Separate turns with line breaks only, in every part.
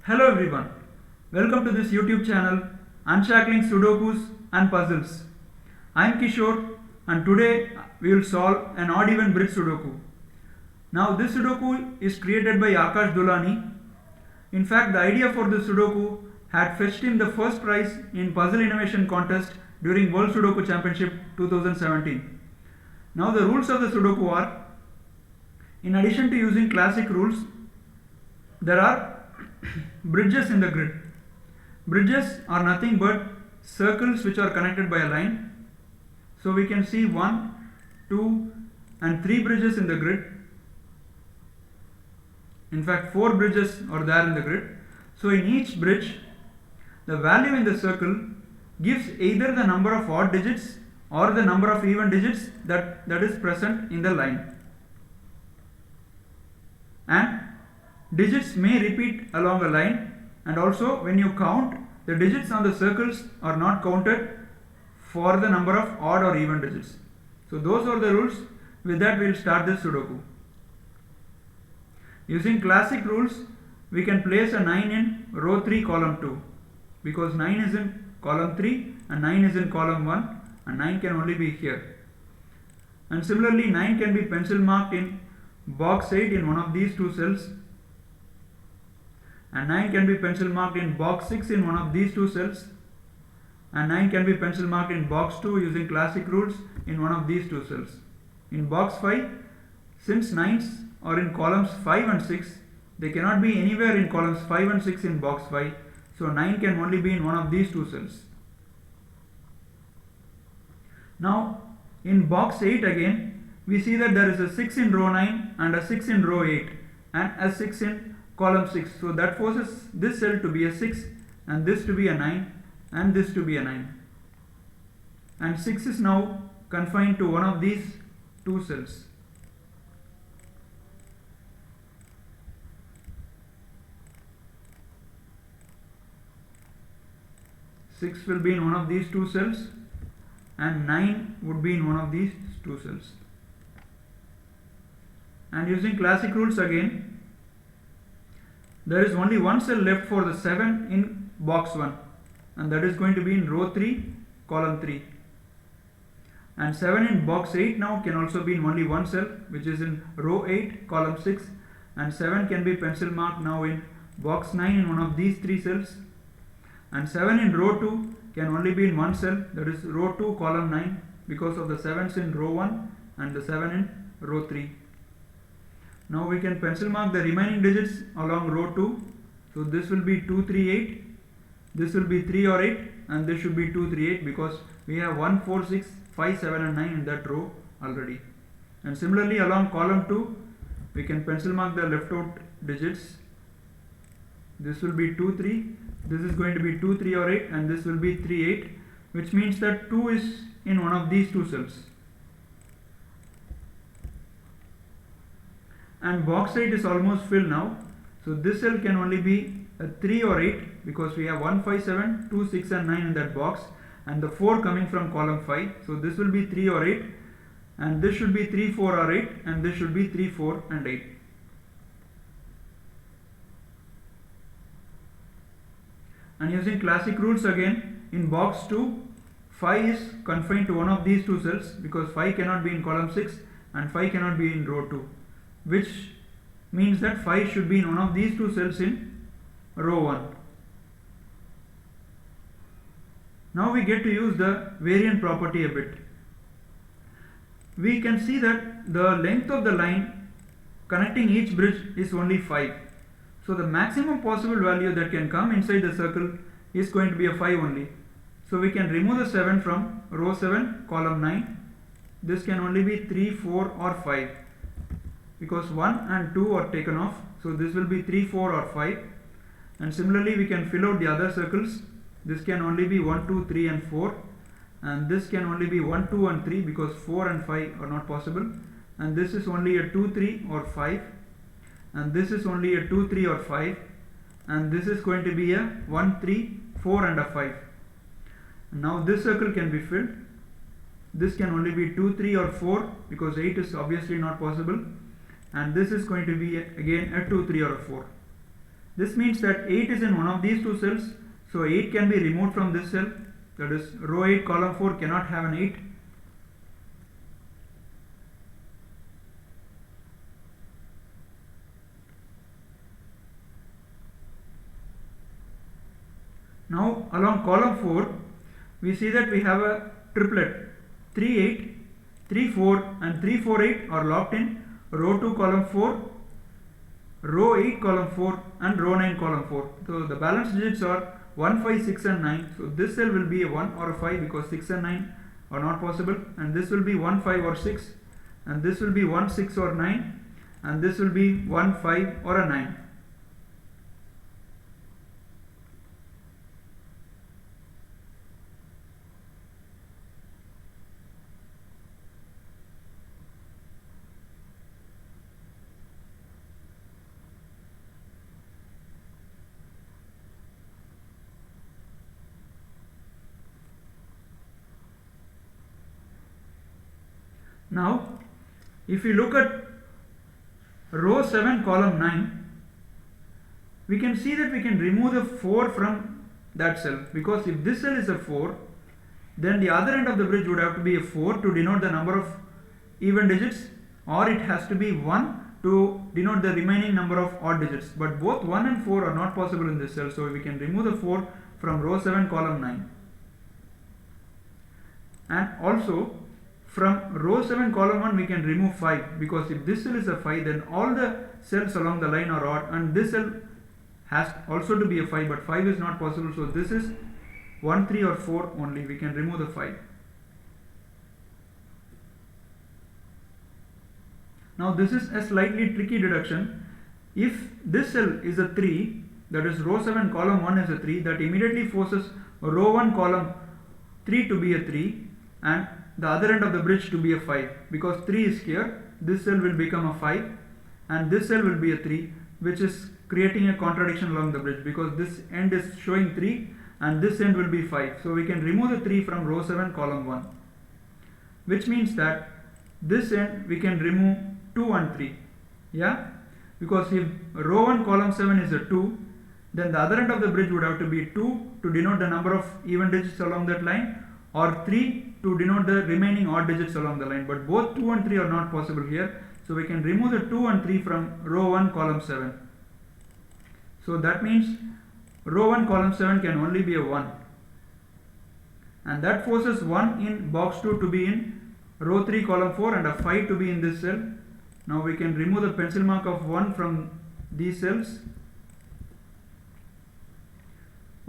Hello everyone, welcome to this YouTube channel Unshackling Sudokus and Puzzles. I am Kishore and today we will solve an odd even bridge Sudoku. Now this Sudoku is created by Akash Dulani. In fact, the idea for this Sudoku had fetched him the first prize in Puzzle Innovation Contest during World Sudoku Championship 2017. Now the rules of the Sudoku are, in addition to using classic rules, there are bridges in the grid. Bridges are nothing but circles which are connected by a line. So we can see 1, 2 and 3 bridges in the grid. In fact, 4 bridges are there in the grid. So in each bridge, the value in the circle gives either the number of odd digits or the number of even digits that is present in the line. And digits may repeat along a line, and also when you count, the digits on the circles are not counted for the number of odd or even digits. So those are the rules. With that we will start this Sudoku. Using classic rules, we can place a 9 in row 3 column 2, because 9 is in column 3 and 9 is in column 1 and 9 can only be here. And similarly 9 can be pencil marked in box 8 in one of these two cells, and 9 can be pencil marked in box 6 in one of these two cells, and 9 can be pencil marked in box 2 using classic rules in one of these two cells. In box 5, since 9s are in columns 5 and 6, they cannot be anywhere in columns 5 and 6 in box 5, so 9 can only be in one of these two cells. Now in box 8 again, we see that there is a 6 in row 9 and a 6 in row 8 and a 6 in column 6. So that forces this cell to be a 6 and this to be a 9 and this to be a 9. And 6 is now confined to one of these two cells. Six will be in one of these two cells and 9 would be in one of these two cells. And using classic rules again, there is only one cell left for the 7 in box 1, and that is going to be in row 3 column 3. And 7 in box 8 now can also be in only one cell, which is in row 8 column 6, and 7 can be pencil marked now in box 9 in one of these three cells, and 7 in row 2 can only be in one cell, that is row 2 column 9, because of the 7s in row 1 and the 7 in row 3. Now we can pencil mark the remaining digits along row 2. So this will be 2, 3, 8, this will be 3 or 8, and this should be 2, 3, 8, because we have 1, 4, 6, 5, 7 and 9 in that row already. And similarly along column 2, we can pencil mark the left out digits. This will be 2, 3, this is going to be 2, 3 or 8, and this will be 3, 8, which means that 2 is in one of these two cells. And box 8 is almost filled now, so this cell can only be a 3 or 8, because we have 1, 5, 7, 2, 6 and 9 in that box, and the 4 coming from column 5, so this will be 3 or 8, and this should be 3, 4 or 8, and this should be 3, 4 and 8. And using classic rules again, in box 2, 5 is confined to one of these two cells, because 5 cannot be in column 6 and 5 cannot be in row 2, which means that 5 should be in one of these two cells in row 1. Now we get to use the variant property a bit. We can see that the length of the line connecting each bridge is only 5. So the maximum possible value that can come inside the circle is going to be a 5 only. So we can remove the 7 from row 7 column 9. This can only be 3, 4 or 5, because 1 and 2 are taken off, so this will be 3, 4 or 5. And similarly we can fill out the other circles. This can only be 1, 2, 3 and 4, and this can only be 1, 2 and 3, because 4 and 5 are not possible, and this is only a 2, 3 or 5, and this is only a 2, 3 or 5, and this is going to be a 1, 3, 4 and a 5. Now this circle can be filled. This can only be 2, 3 or 4, because 8 is obviously not possible, and this is going to be again a 2, 3 or a 4. This means that 8 is in one of these two cells, so 8 can be removed from this cell, that is row 8 column 4 cannot have an 8. Now along column 4 we see that we have a triplet. 3 8, 3 4 and 3 4 8 are locked in row 2 column 4, row 8 column 4 and row 9 column 4. So the balanced digits are 1 5 6 and 9. So this cell will be a 1 or a 5 because 6 and 9 are not possible, and this will be 1 5 or 6, and this will be 1 6 or 9, and this will be 1 5 or a 9. Now if we look at row 7 column 9, we can see that we can remove the 4 from that cell, because if this cell is a 4, then the other end of the bridge would have to be a 4 to denote the number of even digits, or it has to be 1 to denote the remaining number of odd digits, but both 1 and 4 are not possible in this cell, so we can remove the 4 from row 7 column 9. And also from row 7 column 1 we can remove 5, because if this cell is a 5, then all the cells along the line are odd, and this cell has also to be a 5, but 5 is not possible, so this is 1 3 or 4 only. We can remove the 5. Now this is a slightly tricky deduction. If this cell is a 3, that is row 7 column 1 is a 3, that immediately forces row 1 column 3 to be a 3 and the other end of the bridge to be a 5, because 3 is here, this cell will become a 5 and this cell will be a 3, which is creating a contradiction along the bridge, because this end is showing 3 and this end will be 5. So we can remove the 3 from row 7 column 1, which means that this end we can remove 2 and 3. Yeah, because if row 1 column 7 is a 2, then the other end of the bridge would have to be 2 to denote the number of even digits along that line, or 3 to denote the remaining odd digits along the line, but both 2 and 3 are not possible here, so we can remove the 2 and 3 from row 1 column 7. So that means row 1 column 7 can only be a 1, and that forces 1 in box 2 to be in row 3 column 4 and a 5 to be in this cell. Now we can remove the pencil mark of 1 from these cells.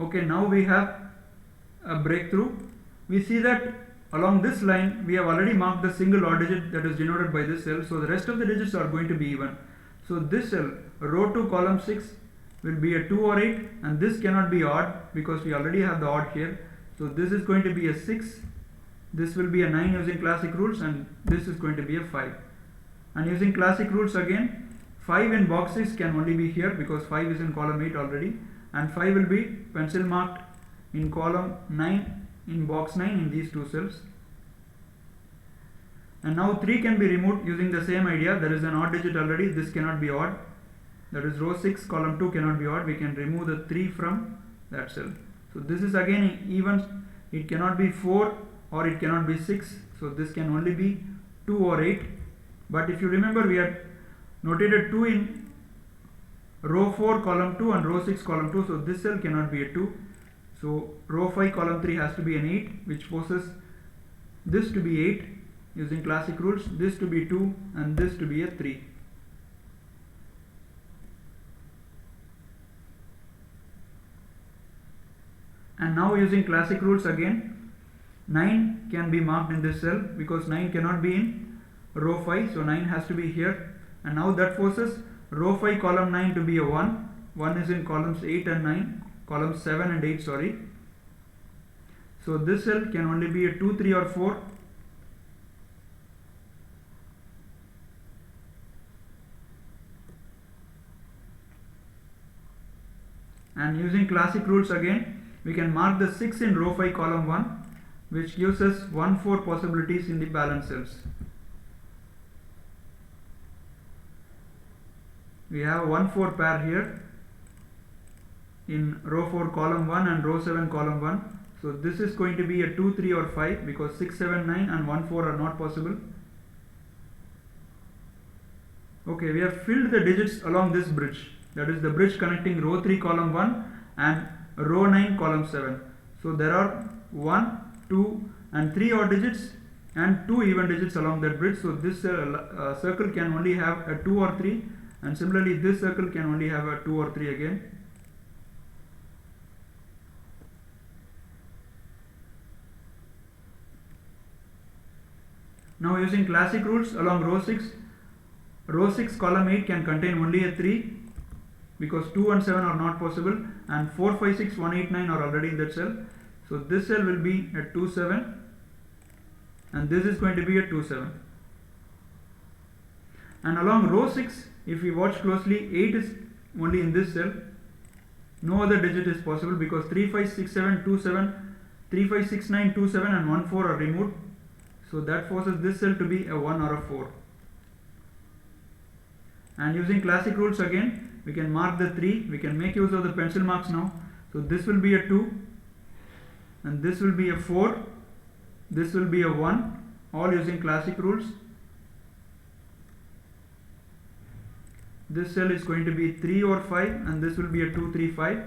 Okay, now we have a breakthrough. We see that along this line we have already marked the single odd digit that is denoted by this cell, so the rest of the digits are going to be even. So this cell, row 2 column 6, will be a 2 or 8, and this cannot be odd because we already have the odd here. So this is going to be a 6, this will be a 9 using classic rules, and this is going to be a 5. And using classic rules again, 5 in box 6 can only be here because 5 is in column 8 already, and 5 will be pencil marked in column 9 in box 9 in these two cells. And now 3 can be removed using the same idea. There is an odd digit already, this cannot be odd, that is row 6 column 2 cannot be odd. We can remove the 3 from that cell. So this is again even, it cannot be 4 or it cannot be 6, so this can only be 2 or 8. But if you remember, we had notated 2 in row 4 column 2 and row 6 column 2, so this cell cannot be a 2. So row 5 column 3 has to be an 8, which forces this to be 8 using classic rules, this to be 2 and this to be a 3. And now using classic rules again, 9 can be marked in this cell because 9 cannot be in row 5, so 9 has to be here, and now that forces row 5 column 9 to be a 1. 1 is in columns 8 and 9, columns 7 and 8, sorry. So this cell can only be a 2, 3 or 4. And using classic rules again, we can mark the 6 in row 5 column 1, which gives us 1 4 possibilities in the balance cells. We have 1 4 pair here, in row 4 column 1 and row 7 column 1. So this is going to be a 2, 3 or 5 because 6, 7, 9 and 1, 4 are not possible. Okay, we have filled the digits along this bridge. That is the bridge connecting row 3 column 1 and row 9 column 7. So there are 1, 2 and 3 odd digits and 2 even digits along that bridge. So this circle can only have a 2 or 3, and similarly this circle can only have a 2 or 3 again. Now using classic rules along row 6 column 8 can contain only a 3 because 2 and 7 are not possible, and 4, 5, 6, 1, 8, 9 are already in that cell. So this cell will be a 2, 7 and this is going to be a 2, 7. And along row 6, if we watch closely, 8 is only in this cell. No other digit is possible because 3, 5, 6, 7, 2, 7, 3, 5, 6, 9, 2, 7 and 1, 4 are removed. So that forces this cell to be a 1 or a 4. And using classic rules again, we can mark the 3. We can make use of the pencil marks now. So this will be a 2 and this will be a 4. This will be a 1, all using classic rules. This cell is going to be 3 or 5 and this will be a 2, 3, 5.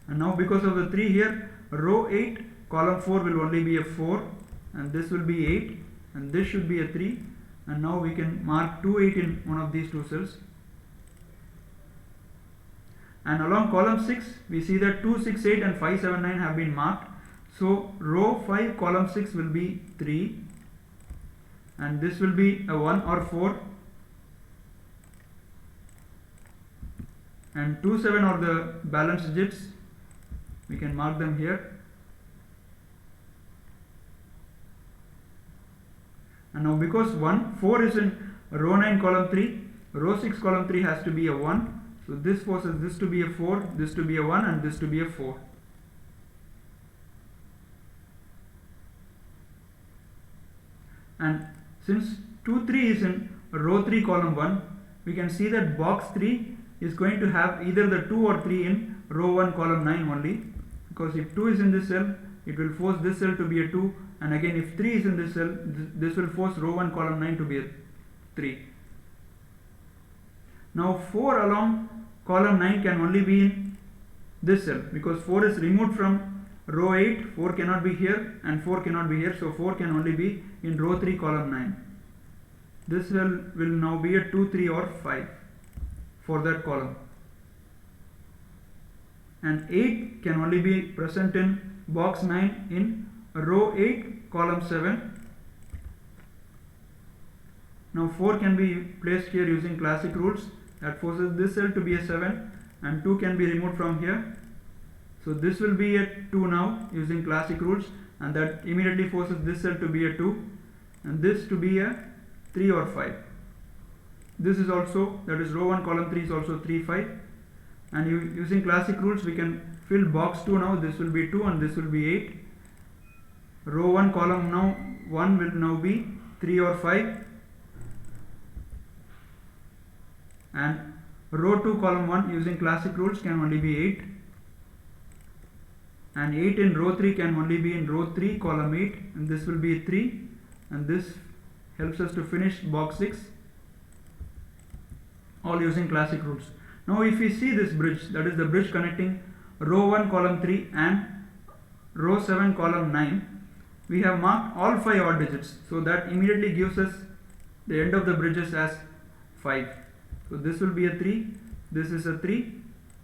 And now because of the 3 here, row 8 column 4 will only be a 4 and this will be 8 and this should be a 3, and now we can mark 2, 8 in one of these two cells. And along column 6 we see that 2, 6, 8 and 5, 7, 9 have been marked. So row 5 column 6 will be 3 and this will be a 1 or 4, and 2, 7 are the balance digits. We can mark them here. And now because 1, 4 is in row 9 column 3, row 6 column 3 has to be a 1. So this forces this to be a 4, this to be a 1 and this to be a 4. And since 2, 3 is in row 3 column 1, we can see that box 3 is going to have either the 2 or 3 in row 1 column 9 only, because if 2 is in this cell, it will force this cell to be a 2, and again if 3 is in this cell, this will force row 1 column 9 to be a 3. Now 4 along column 9 can only be in this cell because 4 is removed from row 8, 4 cannot be here and 4 cannot be here, so 4 can only be in row 3 column 9. This cell will now be a 2, 3 or 5 for that column. And 8 can only be present in box 9 in row 8 column 7. Now 4 can be placed here using classic rules. That forces this cell to be a 7 and 2 can be removed from here. So this will be a 2 now using classic rules, and that immediately forces this cell to be a 2 and this to be a 3 or 5. This is also, that is row 1 column 3 is also 3, 5, and using classic rules we can fill box 2 now. This will be 2 and this will be 8. Row 1 column now 1 will now be 3 or 5, and row 2 column 1 using classic rules can only be 8, and 8 in row 3 can only be in row 3 column 8, and this will be 3, and this helps us to finish box 6, all using classic rules. Now if we see this bridge, that is the bridge connecting row 1 column 3 and row 7 column 9, we have marked all 5 odd digits, so that immediately gives us the end of the bridges as 5. So this will be a 3, this is a 3,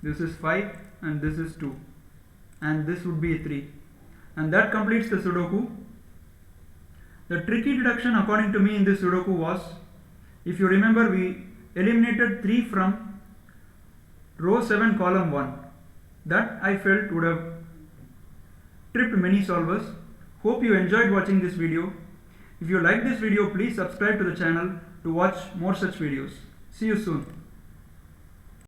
this is 5 and this is 2, and this would be a 3, and that completes the Sudoku. The tricky deduction according to me in this Sudoku was, if you remember, we eliminated 3 from row 7 column 1. That I felt would have tripped many solvers. Hope you enjoyed watching this video. If you like this video, please subscribe to the channel to watch more such videos. See you soon.